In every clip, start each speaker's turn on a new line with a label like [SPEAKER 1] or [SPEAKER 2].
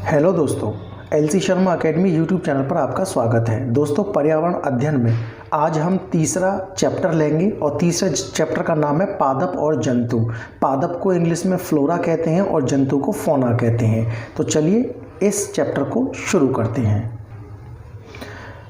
[SPEAKER 1] Hello दोस्तों, LC Sharma academy YouTube channel पर आपका स्वागत है। दोस्तों, पर्यावरण अध्ययन में आज हम तीसरा चैप्टर लेंगे और तीसरे चैप्टर का नाम है पादप और जंतु। पादप को इंग्लिश में फ्लोरा कहते हैं और जंतु को फौना कहते हैं। तो चलिए इस चैप्टर को शुरू करते हैं।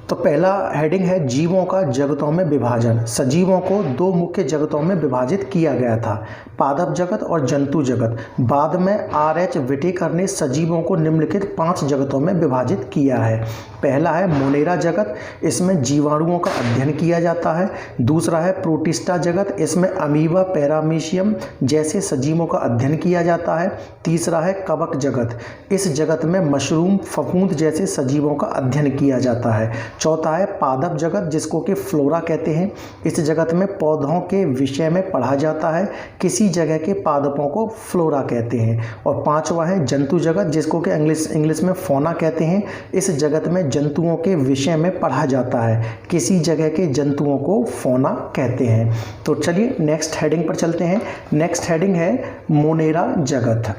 [SPEAKER 1] तो पहला हेडिंग है जीवों का जगतों में विभाजन। सजीवों को दो मुख्य जगतों में विभाजित किया गया था, पादप जगत और जंतु जगत। बाद में R.H. विटेकर ने सजीवों को निम्नलिखित 5 जगतों में विभाजित किया है। पहला है मोनेरा जगत, इसमें जीवाणुओं का अध्ययन किया जाता है। दूसरा है प्रोटिस्टा जगत, इसमें अमीबा, पैरामीशियम जैसे सजीवों का अध्ययन किया जाता है। तीसरा है कवक जगत, इस जगत में मशरूम, फफूंद जैसे सजीवों का अध्ययन किया जाता है। चौथा है पादप जगत, जिसको कि फ्लोरा कहते हैं। इस जगत में पौधों के विषय में पढ़ा जाता है, किसी जगह के पादपों को फ्लोरा कहते हैं। और पांचवा है जंतु जगत, जिसको कि इंग्लिश में फौना कहते हैं। इस जगत में जंतुओं के विषय में पढ़ा जाता है, किसी जगह के जंतुओं को फौना कहते हैं। तो चलिए नेक्स्ट हेडिंग पर चलते हैं। नेक्स्ट हेडिंग है मोनेरा जगत।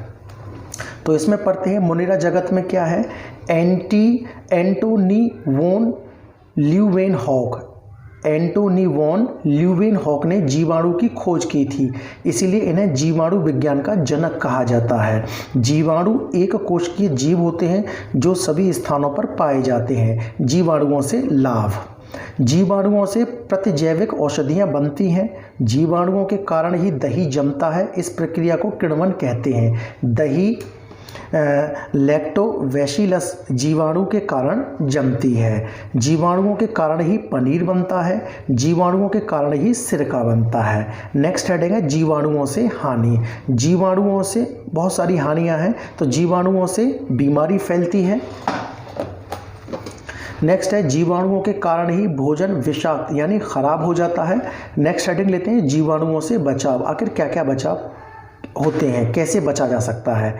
[SPEAKER 1] तो इसमें पढ़ते हैं मोनेरा जगत में क्या है। एंटोनी वॉन ल्यूवेनहॉक ने जीवाणु की खोज की थी, इसीलिए इन्हें जीवाणु विज्ञान का जनक कहा जाता है। जीवाणु एक कोशिकीय जीव होते हैं जो सभी स्थानों पर पाए जाते हैं। जीवाणुओं से लाभ। जीवाणुओं से प्रतिजैविक औषधियां बनती हैं। जीवाणुओं के कारण ही दही जमता है, इस प्रक्रिया को किण्वन कहते हैं। दही लैक्टोबैसिलस जीवाणु के कारण जमती है। जीवाणुओं के कारण ही पनीर बनता है। जीवाणुओं के कारण ही सिरका बनता है। नेक्स्ट हेडिंग है जीवाणुओं से हानि। जीवाणुओं से बहुत सारी हानियां हैं। तो जीवाणुओं से बीमारी फैलती है। नेक्स्ट है जीवाणुओं के कारण ही भोजन विषाक्त यानी खराब हो जाता है। नेक्स्ट हेडिंग लेते हैं जीवाणुओं से बचाव। आखिर क्या क्या बचाव होते हैं, कैसे बचा जा सकता है।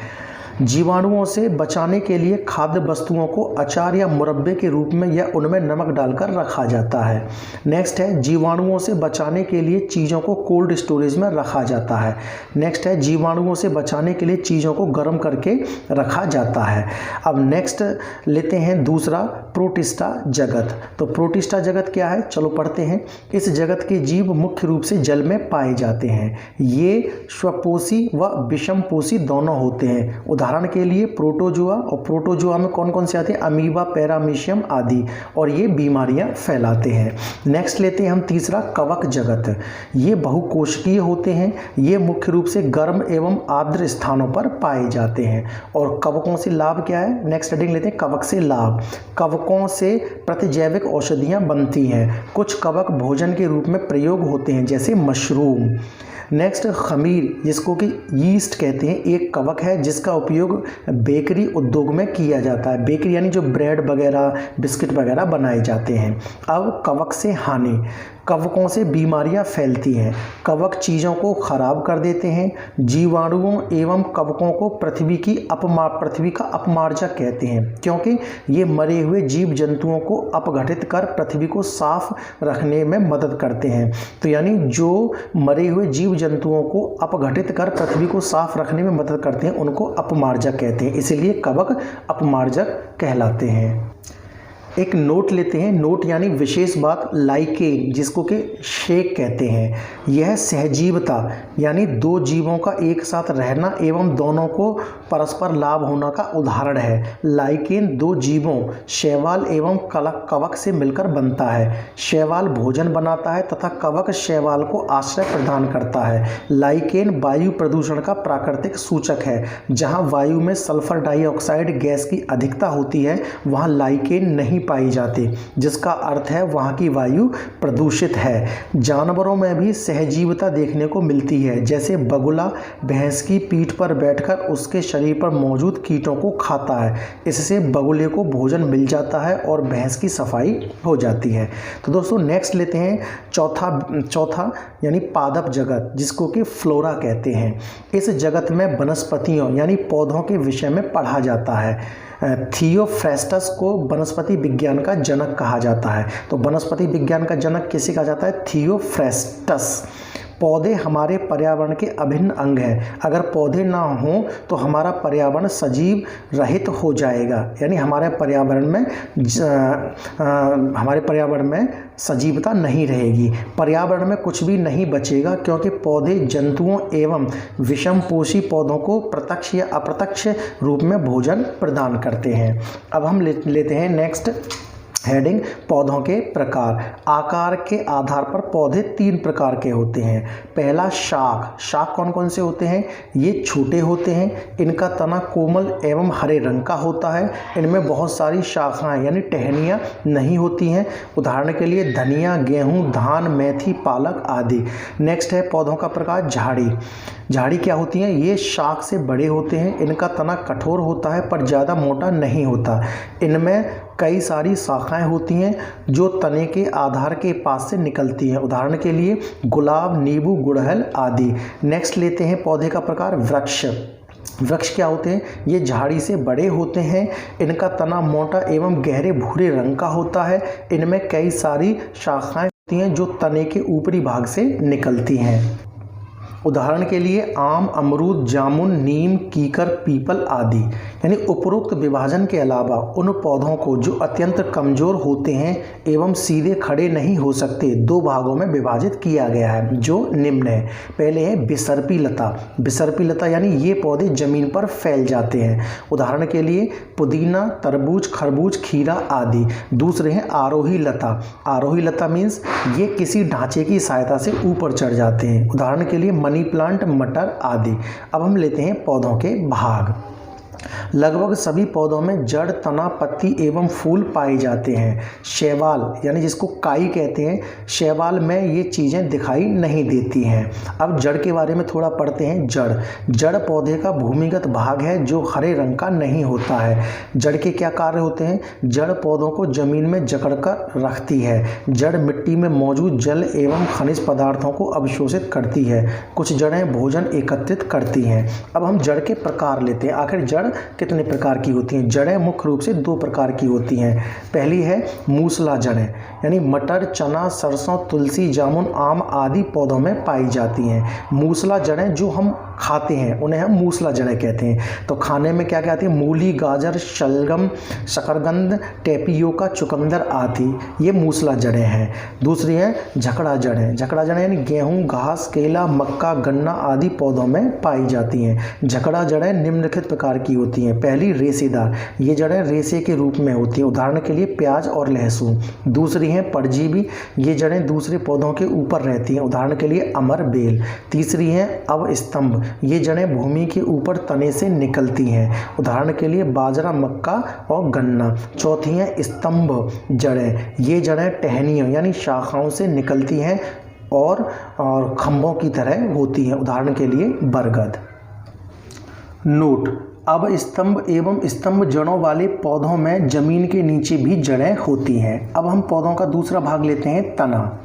[SPEAKER 1] जीवाणुओं से बचाने के लिए खाद्य वस्तुओं को अचार या मुरब्बे के रूप में या उनमें नमक डालकर रखा जाता है। नेक्स्ट है जीवाणुओं से बचाने के लिए चीज़ों को कोल्ड स्टोरेज में रखा जाता है। नेक्स्ट है जीवाणुओं से बचाने के लिए चीज़ों को गर्म करके रखा जाता है। अब नेक्स्ट लेते हैं दूसरा प्रोटिस्टा जगत। तो प्रोटिस्टा जगत क्या है, चलो पढ़ते हैं। इस जगत के जीव मुख्य रूप से जल में पाए जाते हैं। ये स्वपोषी व विषमपोषी दोनों होते हैं। उदाहरण के लिए प्रोटोजोआ, और प्रोटोजोआ में कौन कौन से आते हैं, अमीबा, पैरामीशियम आदि, और ये बीमारियां फैलाते हैं। नेक्स्ट लेते हैं हम तीसरा कवक जगत। ये बहुकोशिकीय होते हैं। ये मुख्य रूप से गर्म एवं आर्द्र स्थानों पर पाए जाते हैं। और कवकों से लाभ क्या है, नेक्स्ट हेडिंग लेते हैं कवक से लाभ। कवकों से प्रतिजैविक औषधियां बनती हैं। कुछ कवक भोजन के रूप में प्रयोग होते हैं, जैसे मशरूम। नेक्स्ट खमीर, जिसको कि यीस्ट कहते हैं, एक कवक है जिसका उपयोग बेकरी उद्योग में किया जाता है। बेकरी यानी जो ब्रेड वगैरह, बिस्किट वगैरह बनाए जाते हैं। अब कवक से हानि। कवकों से बीमारियां फैलती हैं। कवक चीज़ों को खराब कर देते हैं। जीवाणुओं एवं कवकों को पृथ्वी का अपमार्जक कहते हैं, क्योंकि ये मरे हुए जीव जंतुओं को अपघटित कर पृथ्वी को साफ रखने में मदद करते हैं। तो यानी जो मरे हुए जीव जंतुओं को अपघटित कर पृथ्वी को साफ रखने में मदद करते हैं, उनको अपमार्जक कहते हैं। इसीलिए कवक अपमार्जक कहलाते हैं। एक नोट लेते हैं। नोट यानी विशेष बात, लाइकेन, जिसको कि शेक कहते हैं। यह सहजीवता यानी दो जीवों का एक साथ रहना एवं दोनों को परस्पर लाभ होना का उदाहरण है। लाइकेन दो जीवों शैवाल एवं कवक से मिलकर बनता है। शैवाल भोजन बनाता है तथा कवक शैवाल को आश्रय प्रदान करता है। लाइकेन वायु प्रदूषण का प्राकृतिक सूचक है। जहाँ वायु में सल्फर डाइऑक्साइड गैस की अधिकता होती है, वहाँ लाइकेन नहीं पाई जाती, जिसका अर्थ है वहाँ की वायु प्रदूषित है। जानवरों में भी सहजीवता देखने को मिलती है, जैसे बगुला भैंस की पीठ पर बैठकर उसके शरीर पर मौजूद कीटों को खाता है। इससे बगुले को भोजन मिल जाता है और भैंस की सफाई हो जाती है। तो दोस्तों नेक्स्ट लेते हैं चौथा यानी पादप जगत, जिसको कि फ्लोरा कहते हैं। इस जगत में वनस्पतियों यानी पौधों के विषय में पढ़ा जाता है। थियोफ्रेस्टस को वनस्पति विज्ञान का जनक कहा जाता है। तो वनस्पति विज्ञान का जनक किसे कहा जाता है, थियोफ्रेस्टस। पौधे हमारे पर्यावरण के अभिन्न अंग हैं। अगर पौधे ना हों तो हमारा पर्यावरण सजीव रहित हो जाएगा, यानी हमारे पर्यावरण में सजीवता नहीं रहेगी, पर्यावरण में कुछ भी नहीं बचेगा, क्योंकि पौधे जंतुओं एवं विषमपोषी पौधों को प्रत्यक्ष या अप्रत्यक्ष रूप में भोजन प्रदान करते हैं। अब हम लेते हैं नेक्स्ट हेडिंग, पौधों के प्रकार। आकार के आधार पर पौधे 3 प्रकार के होते हैं। पहला शाख। शाख कौन कौन से होते हैं? ये छोटे होते हैं, इनका तना कोमल एवं हरे रंग का होता है, इनमें बहुत सारी शाखाएं यानी टहनियाँ नहीं होती हैं। उदाहरण के लिए धनिया, गेहूँ, धान, मेथी, पालक आदि। नेक्स्ट है पौधों का प्रकार झाड़ी। झाड़ी क्या होती हैं? ये शाख से बड़े होते हैं, इनका तना कठोर होता है पर ज़्यादा मोटा नहीं होता, इनमें कई सारी शाखाएं होती हैं जो तने के आधार के पास से निकलती हैं। उदाहरण के लिए गुलाब, नींबू, गुड़हल आदि। नेक्स्ट लेते हैं पौधे का प्रकार वृक्ष। वृक्ष क्या होते हैं? ये झाड़ी से बड़े होते हैं, इनका तना मोटा एवं गहरे भूरे रंग का होता है, इनमें कई सारी शाखाएं होती हैं जो तने के ऊपरी भाग से निकलती हैं। उदाहरण के लिए आम, अमरूद, जामुन, नीम, कीकर, पीपल आदि। यानी उपरोक्त विभाजन के अलावा उन पौधों को जो अत्यंत कमज़ोर होते हैं एवं सीधे खड़े नहीं हो सकते 2 भागों में विभाजित किया गया है, जो निम्न है। पहले है बिसर्पी लता। बिसर्पी लता यानी ये पौधे जमीन पर फैल जाते हैं। उदाहरण के लिए पुदीना, तरबूज, खरबूज, खीरा आदि। दूसरे हैं आरोही लता। आरोही लता मीन्स ये किसी ढांचे की सहायता से ऊपर चढ़ जाते हैं। उदाहरण के लिए मनी प्लांट, मटर आदि। अब हम लेते हैं पौधों के भाग। लगभग सभी पौधों में जड़, तना, पत्ती एवं फूल पाए जाते हैं। शैवाल यानी जिसको काई कहते हैं, शैवाल में ये चीज़ें दिखाई नहीं देती हैं। अब जड़ के बारे में थोड़ा पढ़ते हैं। जड़। जड़ पौधे का भूमिगत भाग है जो हरे रंग का नहीं होता है। जड़ के क्या कार्य होते हैं? जड़ पौधों को जमीन में जकड़कर रखती है। जड़ मिट्टी में मौजूद जल एवं खनिज पदार्थों को अवशोषित करती है। कुछ जड़ें भोजन एकत्रित करती हैं। अब हम जड़ के प्रकार लेते हैं। आखिर जड़ कितने प्रकार की होती हैं? जड़ें मुख्य रूप से 2 प्रकार की होती हैं। पहली है मूसला जड़ें, यानी मटर, चना, सरसों, तुलसी, जामुन, आम आदि पौधों में पाई जाती हैं। मूसला जड़ें जो हम खाते हैं उन्हें हम मूसला जड़ें कहते हैं। तो खाने में क्या क्या आती है? मूली, गाजर, शलगम, शकरकंद, टेपियोका, चुकंदर आदि, ये मूसला जड़ें हैं। दूसरी है झकड़ा जड़ें। झकड़ा जड़ें यानी गेहूँ, घास, केला, मक्का, गन्ना आदि पौधों में पाई जाती हैं। झकड़ा जड़ें निम्नलिखित प्रकार की होती हैं। पहली रेशेदार, ये जड़ें रेशे के रूप में होती हैं। उदाहरण के लिए प्याज और लहसुन। दूसरी हैं परजीवी, ये जड़ें दूसरे पौधों के ऊपर रहती हैं। उदाहरण के लिए अमर, बेल। तीसरी है अवस्तंभ, ये जड़ें भूमि के ऊपर तने से निकलती हैं। उदाहरण के लिए बाजरा, मक्का और गन्ना। चौथी है स्तंभ जड़ें, ये जड़ें टहनियों यानी शाखाओं से निकलती हैं और खंभों की तरह होती हैं। उदाहरण के लिए बरगद। नोट: अब स्तंभ एवं स्तंभ जड़ों वाले पौधों में जमीन के नीचे भी जड़ें होती हैं। अब हम पौधों का दूसरा भाग लेते हैं, तना।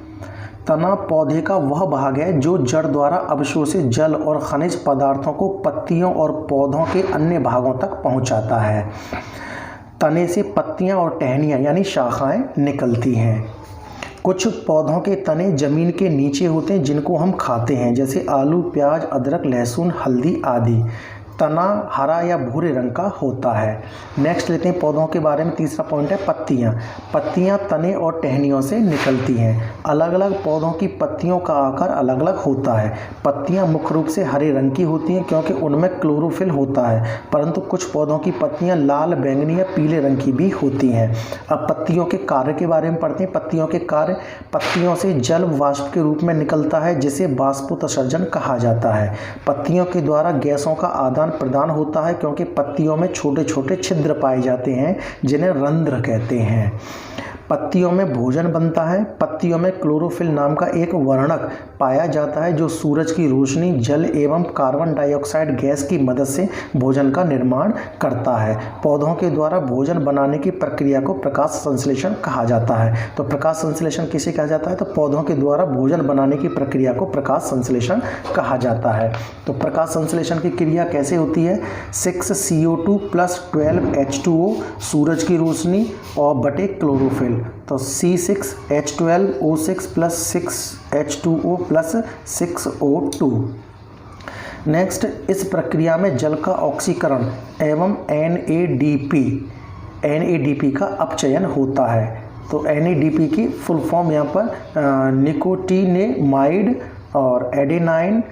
[SPEAKER 1] तना पौधे का वह भाग है जो जड़ द्वारा अवशोषित जल और खनिज पदार्थों को पत्तियों और पौधों के अन्य भागों तक पहुंचाता है। तने से पत्तियां और टहनियां यानी शाखाएं निकलती हैं। कुछ पौधों के तने जमीन के नीचे होते हैं जिनको हम खाते हैं, जैसे आलू, प्याज, अदरक, लहसुन, हल्दी आदि। तना हरा या भूरे रंग का होता है। नेक्स्ट लेते हैं पौधों के बारे में। तीसरा पॉइंट है पत्तियां। पत्तियां तने और टहनियों से निकलती हैं। अलग अलग पौधों की पत्तियों का आकार अलग अलग होता है। पत्तियां मुख्य रूप से हरे रंग की होती हैं क्योंकि उनमें क्लोरोफिल होता है, परंतु कुछ पौधों की पत्तियां लाल, बैंगनी या पीले रंग की भी होती हैं। अब पत्तियों के कार्य के बारे में पढ़ते हैं। पत्तियों के कार्य: पत्तियों से जल वाष्प के रूप में निकलता है जिसे वाष्पोत्सर्जन कहा जाता है। पत्तियों के द्वारा गैसों का आदान प्रदान होता है क्योंकि पत्तियों में छोटे छोटे छिद्र पाए जाते हैं जिन्हें रंध्र कहते हैं। पत्तियों में भोजन बनता है। पत्तियों में क्लोरोफिल नाम का एक वर्णक पाया जाता है जो सूरज की रोशनी, जल एवं कार्बन डाइऑक्साइड गैस की मदद से भोजन का निर्माण करता है। पौधों के द्वारा भोजन बनाने की प्रक्रिया को प्रकाश संश्लेषण कहा जाता है। तो प्रकाश संश्लेषण किसे कहा जाता है? तो पौधों के द्वारा भोजन बनाने की प्रक्रिया को प्रकाश संश्लेषण कहा जाता है। तो प्रकाश संश्लेषण की क्रिया कैसे होती है? 6CO2 + 12H2O, सूरज की रोशनी और बटे क्लोरोफिल। ऑयल, तो C6H12O6 plus 6H2O plus 6O2। Next, इस प्रक्रिया में जल का ऑक्सीकरण एवं NADP का अपचयन होता है। तो NADP की फुल फॉर्म यहाँ पर निकोटिनेमाइड और एडेनाइन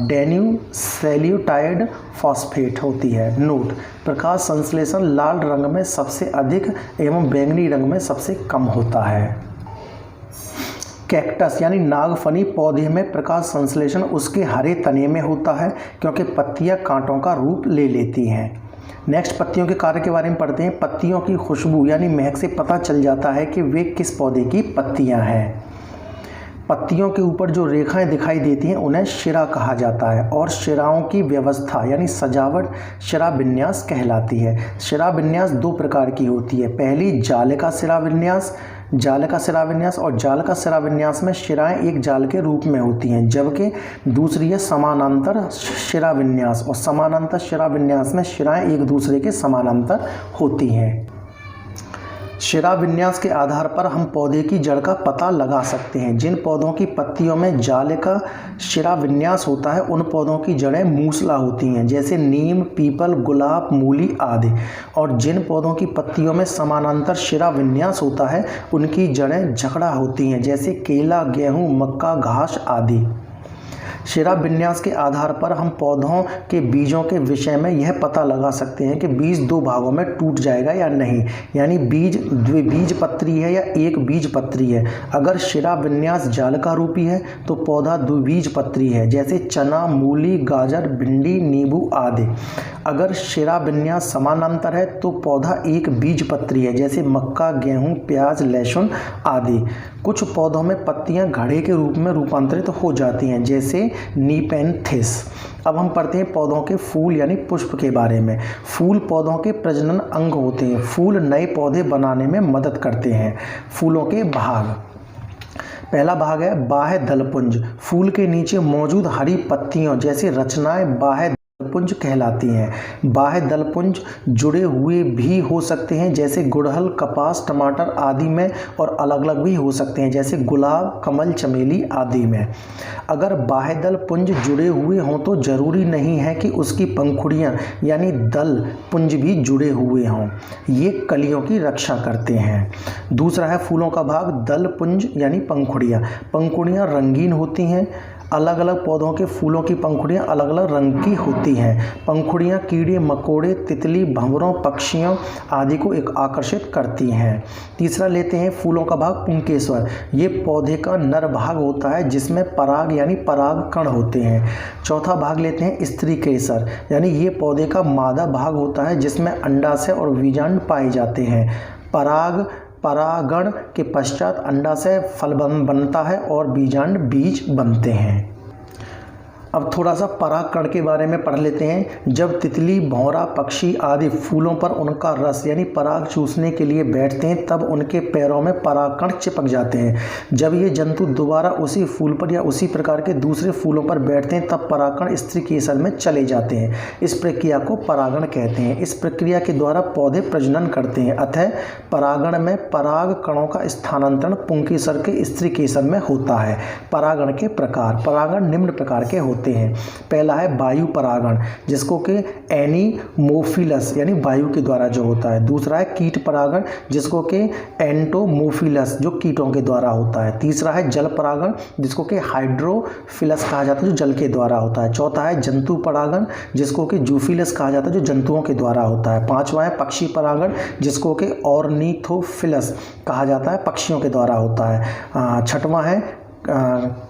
[SPEAKER 1] डेन्यूसेल्यूटाइड फॉस्फेट होती है। नोट, प्रकाश संश्लेषण लाल रंग में सबसे अधिक एवं बैंगनी रंग में सबसे कम होता है। कैक्टस यानी नागफनी पौधे में प्रकाश संश्लेषण उसके हरे तने में होता है क्योंकि पत्तियां कांटों का रूप ले लेती हैं। नेक्स्ट, पत्तियों के कार्य के बारे में पढ़ते हैं। पत्तियों की खुशबू यानी महक से पता चल जाता है कि वे किस पौधे की पत्तियां हैं। पत्तियों के ऊपर जो रेखाएं दिखाई देती हैं उन्हें शिरा कहा जाता है और शिराओं की व्यवस्था यानी सजावट शिरा विन्यास कहलाती है। शिरा विन्यास दो प्रकार की होती है। पहली जाल का शिरा विन्यास और जाल का शिरा विन्यास में शिराएं एक जाल के रूप में होती हैं, जबकि दूसरी है समानांतर शिरा विन्यास और समानांतर शिरा विन्यास में शिराएं एक दूसरे के समानांतर होती हैं। शिरा विन्यास के आधार पर हम पौधे की जड़ का पता लगा सकते हैं। जिन पौधों की पत्तियों में जाल का शिरा विन्यास होता है उन पौधों की जड़ें मूसला होती हैं, जैसे नीम, पीपल, गुलाब, मूली आदि। और जिन पौधों की पत्तियों में समानांतर शिरा विन्यास होता है उनकी जड़ें झकड़ा होती हैं, जैसे केला, गेहूँ, मक्का, घास आदि। शिरा विन्यास के आधार पर हम पौधों के बीजों के विषय में यह पता लगा सकते हैं कि बीज दो भागों में टूट जाएगा या नहीं, यानी बीज द्विबीजपत्री है या एक बीजपत्री है। अगर शिरा विन्यास जालका रूपी है तो पौधा द्विबीजपत्री है, जैसे चना, मूली, गाजर, भिंडी, नींबू आदि। अगर शिरा विन्यास समानांतर है तो पौधा एक बीजपत्री है, जैसे मक्का, गेहूँ, प्याज, लहसुन आदि। कुछ पौधों में पत्तियां घड़े के रूप में रूपांतरित हो जाती हैं, जैसे नीपेंथिस। अब हम पढ़ते हैं पौधों के फूल यानी पुष्प के बारे में। फूल पौधों के प्रजनन अंग होते हैं। फूल नए पौधे बनाने में मदद करते हैं। फूलों के भाग, पहला भाग है बाह्य दलपुंज। फूल के नीचे मौजूद हरी पत्तियों जैसी रचनाएं बाह्य दलपुंज कहलाती हैं। बाह्य दलपुंज जुड़े हुए भी हो सकते हैं, जैसे गुड़हल, कपास, टमाटर आदि में, और अलग अलग भी हो सकते हैं, जैसे गुलाब, कमल, चमेली आदि में। अगर बाह्य दलपुंज जुड़े हुए हों तो जरूरी नहीं है कि उसकी पंखुड़ियां यानी दल पुंज भी जुड़े हुए हों। ये कलियों की रक्षा करते हैं। दूसरा है फूलों का भाग दल पुंज यानी पंखुड़ियां। पंखुड़ियां रंगीन होती हैं। अलग अलग पौधों के फूलों की पंखुड़ियाँ अलग अलग रंग की होती हैं। पंखुड़ियाँ कीड़े मकोड़े, तितली, भंवरों, पक्षियों आदि को एक आकर्षित करती हैं। तीसरा लेते हैं फूलों का भाग पुंकेसर। ये पौधे का नर भाग होता है जिसमें पराग यानी पराग कण होते हैं। चौथा भाग लेते हैं स्त्री केसर, यानी ये पौधे का मादा भाग होता है जिसमें अंडाशय और बीजांड पाए जाते हैं। परागण के पश्चात अंडाशय फल बनता है और बीजांड बीज बनते हैं। अब थोड़ा सा परागकण के बारे में पढ़ लेते हैं। जब तितली, भौरा, पक्षी आदि फूलों पर उनका रस यानी पराग चूसने के लिए बैठते हैं तब उनके पैरों में परागकण चिपक जाते हैं। जब ये जंतु दोबारा उसी फूल पर या उसी प्रकार के दूसरे फूलों पर बैठते हैं तब परागकण स्त्री केसर में चले जाते हैं। इस प्रक्रिया को परागण कहते हैं। इस प्रक्रिया के द्वारा पौधे प्रजनन करते हैं। अतः परागण में पराग कणों का स्थानांतरण पुंकेसर के स्त्री केसर में होता है। परागण के प्रकार, परागण निम्न प्रकार के होते हैं। पहला है वायु परागण, जिसको कि एनीमोफिलस यानी वायु के द्वारा जो होता है। दूसरा है कीट परागण, जिसको कि एंटोमोफिलस जो कीटों के द्वारा होता है। तीसरा है जल परागण, जिसको कि हाइड्रोफिलस कहा जाता है जो जल के द्वारा होता है। चौथा है जंतु परागण, जिसको कि जूफिलस कहा जाता है जो जंतुओं के द्वारा होता है। पांचवा है पक्षी परागण, जिसको कि ऑर्निथोफिलस कहा जाता है, पक्षियों के द्वारा होता है। छठवां है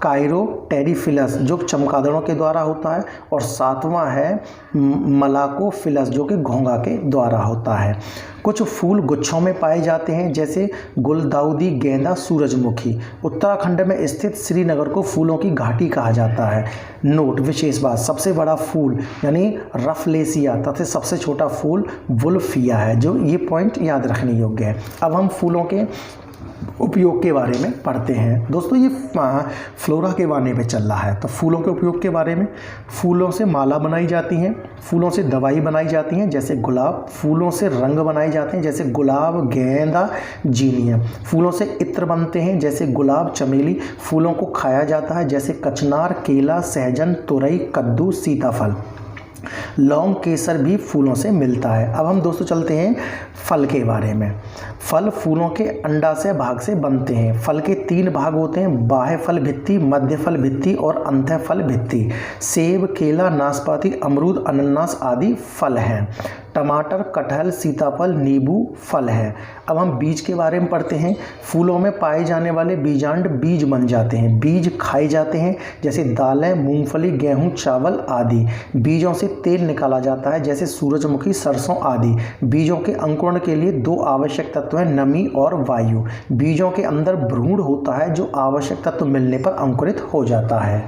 [SPEAKER 1] काइरोटेरिफिलस जो चमगादड़ों के द्वारा होता है। और सातवां है मलाकोफिलस जो कि घोंघा के द्वारा होता है। कुछ फूल गुच्छों में पाए जाते हैं, जैसे गुलदाउदी, गेंदा, सूरजमुखी। उत्तराखंड में स्थित श्रीनगर को फूलों की घाटी कहा जाता है। नोट, विशेष बात, सबसे बड़ा फूल यानी रफलेसिया तथा सबसे छोटा फूल वुल्फिया है। जो ये पॉइंट याद रखने योग्य है। अब हम फूलों के उपयोग के बारे में पढ़ते हैं। दोस्तों ये फ्लोरा के बारे में चल रहा है, तो फूलों के उपयोग के बारे में। फूलों से माला बनाई जाती हैं, फूलों से दवाई बनाई जाती हैं जैसे गुलाब, फूलों से रंग बनाए जाते हैं जैसे गुलाब, गेंदा, जीनिया। फूलों से इत्र बनते हैं जैसे गुलाब, चमेली। फूलों को खाया जाता है जैसे कचनार, केला, सहजन, तुरई, कद्दू, सीताफल। लौंग, केसर भी फूलों से मिलता है। अब हम दोस्तों चलते हैं फल के बारे में। फल फूलों के अंडाशय भाग से बनते हैं। फल के 3 भाग होते हैं, बाह्य फल भित्ति, मध्य फल भित्ति और अंतः फल भित्ति। सेब, केला, नाशपाती, अमरूद, अनानास आदि फल हैं। टमाटर, कटहल, सीताफल, नींबू फल है। अब हम बीज के बारे में पढ़ते हैं। फूलों में पाए जाने वाले बीजांड बीज बन जाते हैं। बीज खाए जाते हैं जैसे दालें, मूंगफली, गेहूं, चावल आदि। बीजों से तेल निकाला जाता है जैसे सूरजमुखी, सरसों आदि। बीजों के अंकुरण के लिए 2 आवश्यक तत्व हैं, नमी और वायु। बीजों के अंदर भ्रूण होता है जो आवश्यक तत्व मिलने पर अंकुरित हो जाता है।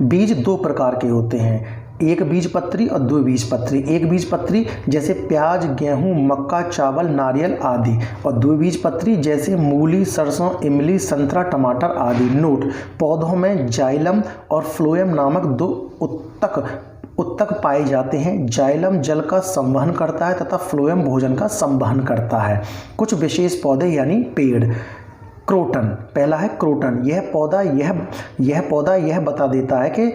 [SPEAKER 1] बीज 2 प्रकार के होते हैं, एक बीजपत्री और 2 बीजपत्री। एक बीजपत्री जैसे प्याज, गेहूं, मक्का, चावल, नारियल आदि, और 2 बीजपत्री जैसे मूली, सरसों, इमली, संतरा, टमाटर आदि। नोट: पौधों में जाइलम और फ्लोएम नामक 2 उत्तक पाए जाते हैं। जाइलम जल का संवहन करता है तथा फ्लोएम भोजन का संवहन करता है। कुछ विशेष पौधे यानी पेड़। क्रोटन, पहला है क्रोटन। यह पौधा यह बता देता है कि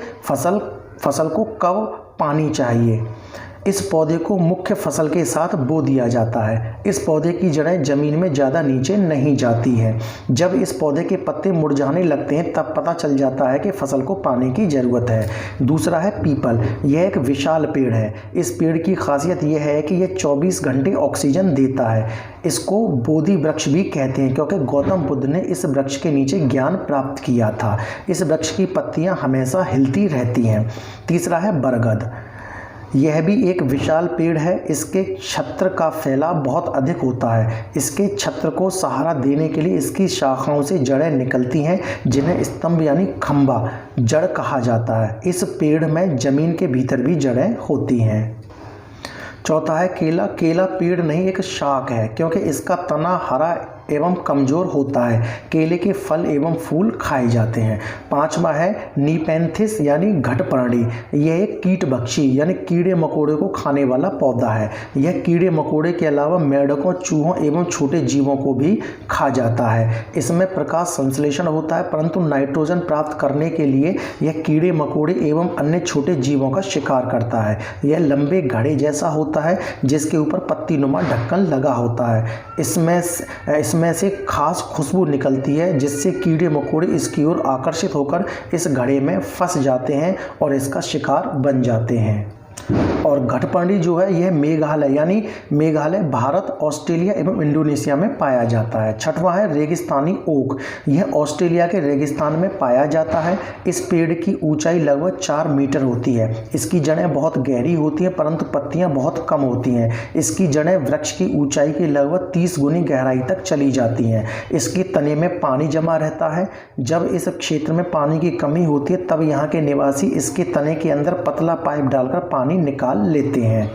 [SPEAKER 1] फसल को कब पानी चाहिए। इस पौधे को मुख्य फसल के साथ बो दिया जाता है। इस पौधे की जड़ें जमीन में ज़्यादा नीचे नहीं जाती हैं। जब इस पौधे के पत्ते मुरझाने लगते हैं तब पता चल जाता है कि फसल को पानी की ज़रूरत है। दूसरा है पीपल। यह एक विशाल पेड़ है। इस पेड़ की खासियत यह है कि यह 24 घंटे ऑक्सीजन देता है। इसको बोधि वृक्ष भी कहते हैं क्योंकि गौतम बुद्ध ने इस वृक्ष के नीचे ज्ञान प्राप्त किया था। इस वृक्ष की पत्तियां हमेशा हिलती रहती हैं। तीसरा है बरगद। यह भी एक विशाल पेड़ है। इसके छत्र का फैलाव बहुत अधिक होता है। इसके छत्र को सहारा देने के लिए इसकी शाखाओं से जड़ें निकलती हैं जिन्हें स्तंभ यानी खंभा जड़ कहा जाता है। इस पेड़ में जमीन के भीतर भी जड़ें होती हैं। चौथा है केला। केला पेड़ नहीं एक शाख है क्योंकि इसका तना हरा एवं कमजोर होता है। केले के फल एवं फूल खाए जाते हैं। 5वां है नीपेंथिस यानी घटपर्णी। यह एक कीटभक्षी यानी कीड़े मकोड़े को खाने वाला पौधा है। यह कीड़े मकोड़े के अलावा मेंढकों, चूहों एवं छोटे जीवों को भी खा जाता है। इसमें प्रकाश संश्लेषण होता है परंतु नाइट्रोजन प्राप्त करने के लिए यह कीड़े मकोड़े एवं अन्य छोटे जीवों का शिकार करता है। यह लंबे घड़े जैसा होता है जिसके ऊपर पत्तीनुमा ढक्कन लगा होता है। इसमें से खास खुशबू निकलती है जिससे कीड़े मकोड़े इसकी ओर आकर्षित होकर इस घड़े में फंस जाते हैं और इसका शिकार बन जाते हैं। और घटपर्णी जो है यह मेघालय, भारत, ऑस्ट्रेलिया एवं इंडोनेशिया में पाया जाता है। 6वां है रेगिस्तानी ओक। यह ऑस्ट्रेलिया के रेगिस्तान में पाया जाता है। इस पेड़ की ऊंचाई लगभग 4 मीटर होती है। इसकी जड़ें बहुत गहरी होती हैं परंतु पत्तियां बहुत कम होती हैं। इसकी जड़ें वृक्ष की ऊंचाई की लगभग 30 गुनी गहराई तक चली जाती हैं। इसके तने में पानी जमा रहता है। जब इस क्षेत्र में पानी की कमी होती है तब यहाँ के निवासी इसके तने के अंदर पतला पाइप डालकर पानी निकाल लेते हैं।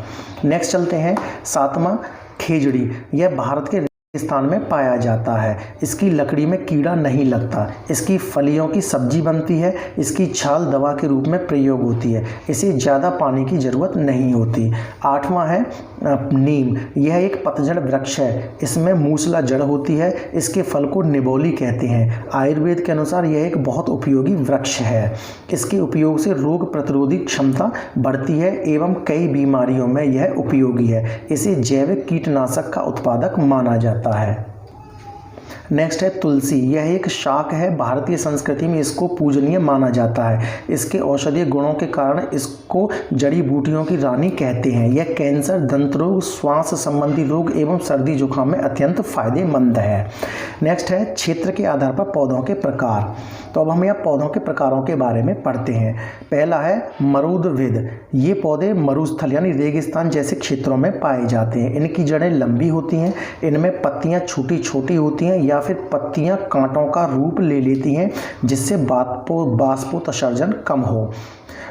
[SPEAKER 1] नेक्स्ट चलते हैं 7वां खेजड़ी। यह भारत के रेगिस्तान में पाया जाता है। इसकी लकड़ी में कीड़ा नहीं लगता। इसकी फलियों की सब्जी बनती है। इसकी छाल दवा के रूप में प्रयोग होती है। इसे ज़्यादा पानी की ज़रूरत नहीं होती। 8वां है नीम। यह एक पतझड़ वृक्ष है। इसमें मूसला जड़ होती है। इसके फल को निबोली कहते हैं। आयुर्वेद के अनुसार यह एक बहुत उपयोगी वृक्ष है। इसके उपयोग से रोग प्रतिरोधी क्षमता बढ़ती है एवं कई बीमारियों में यह उपयोगी है। इसे जैविक कीटनाशक का उत्पादक माना जाता है। नेक्स्ट है तुलसी। यह एक शाक है। भारतीय संस्कृति में इसको पूजनीय माना जाता है। इसके औषधीय गुणों के कारण इसको जड़ी बूटियों की रानी कहते हैं। यह कैंसर, दंत रोग, श्वास संबंधी रोग एवं सर्दी जुकाम में अत्यंत फायदेमंद है। नेक्स्ट है क्षेत्र के आधार पर पौधों के प्रकार। तो अब हम यहाँ पौधों के प्रकारों के बारे में पढ़ते हैं। पहला है मरुदविद। ये पौधे मरुस्थल यानी रेगिस्तान जैसे क्षेत्रों में पाए जाते हैं। इनकी जड़ें लंबी होती हैं। इनमें पत्तियाँ छोटी छोटी होती हैं या फिर पत्तियां कांटों का रूप ले लेती हैं जिससे बाष्पोत्सर्जन कम हो।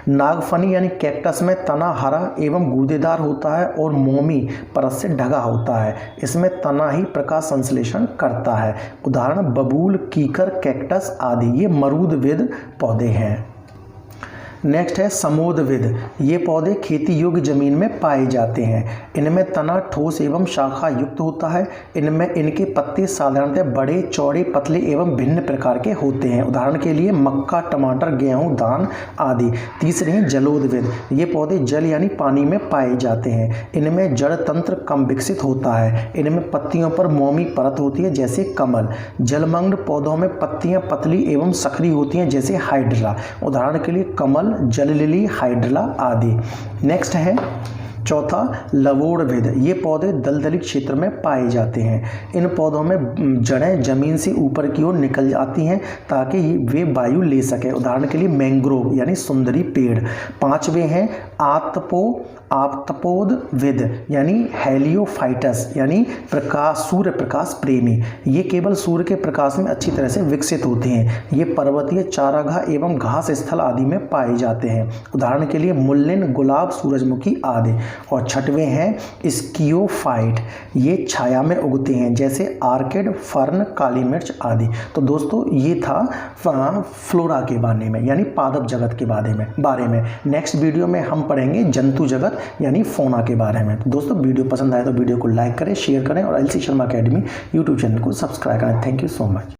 [SPEAKER 1] नागफनी यानी कैक्टस में तना हरा एवं गूदेदार होता है और मोमी परत से ढका होता है। इसमें तना ही प्रकाश संश्लेषण करता है। उदाहरण बबूल, कीकर, कैक्टस आदि ये मरुदविद पौधे हैं। नेक्स्ट है समोदविद। ये पौधे खेती योग्य जमीन में पाए जाते हैं। इनमें तना ठोस एवं शाखा युक्त होता है। इनमें इनके पत्ते साधारणतः बड़े, चौड़े, पतले एवं भिन्न प्रकार के होते हैं। उदाहरण के लिए मक्का, टमाटर, गेहूं, धान आदि। तीसरे हैं जलोदविद। ये पौधे जल यानी पानी में पाए जाते हैं। इनमें जड़ तंत्र कम विकसित होता है। इनमें पत्तियों पर मोमी परत होती है जैसे कमल। जलमग्न पौधों में पत्तियां पतली एवं सक्रिय होती हैं जैसे हाइड्रा। उदाहरण के लिए कमल, जल लिली, हाइड्रा आदि। नेक्स्ट है चौथा लवोड़विद। ये पौधे दलदली क्षेत्र में पाए जाते हैं। इन पौधों में जड़ें जमीन से ऊपर की ओर निकल जाती हैं ताकि वे वायु ले सकें। उदाहरण के लिए मैंग्रोव यानी सुंदरी पेड़। पांचवे हैं आप्तपोदविद यानी हेलियोफाइटस यानी सूर्य प्रकाश प्रेमी। ये केवल सूर्य के प्रकाश में अच्छी तरह से विकसित होते हैं। ये पर्वतीय चारागाह एवं घास स्थल आदि में पाए जाते हैं। उदाहरण के लिए मुल्लिन, गुलाब, सूरजमुखी आदि। और छठवें हैं स्कियोफाइट। ये छाया में उगते हैं जैसे आर्किड, फर्न, काली मिर्च आदि। तो दोस्तों ये था फ्लोरा के बारे में यानी पादप जगत के बारे में। नेक्स्ट वीडियो में हम पढ़ेंगे जंतु जगत यानी फौना के बारे में। तो दोस्तों वीडियो पसंद आए तो वीडियो को लाइक करें, शेयर करें और LC Sharma academy YouTube channel को सब्सक्राइब करें। Thank you so much.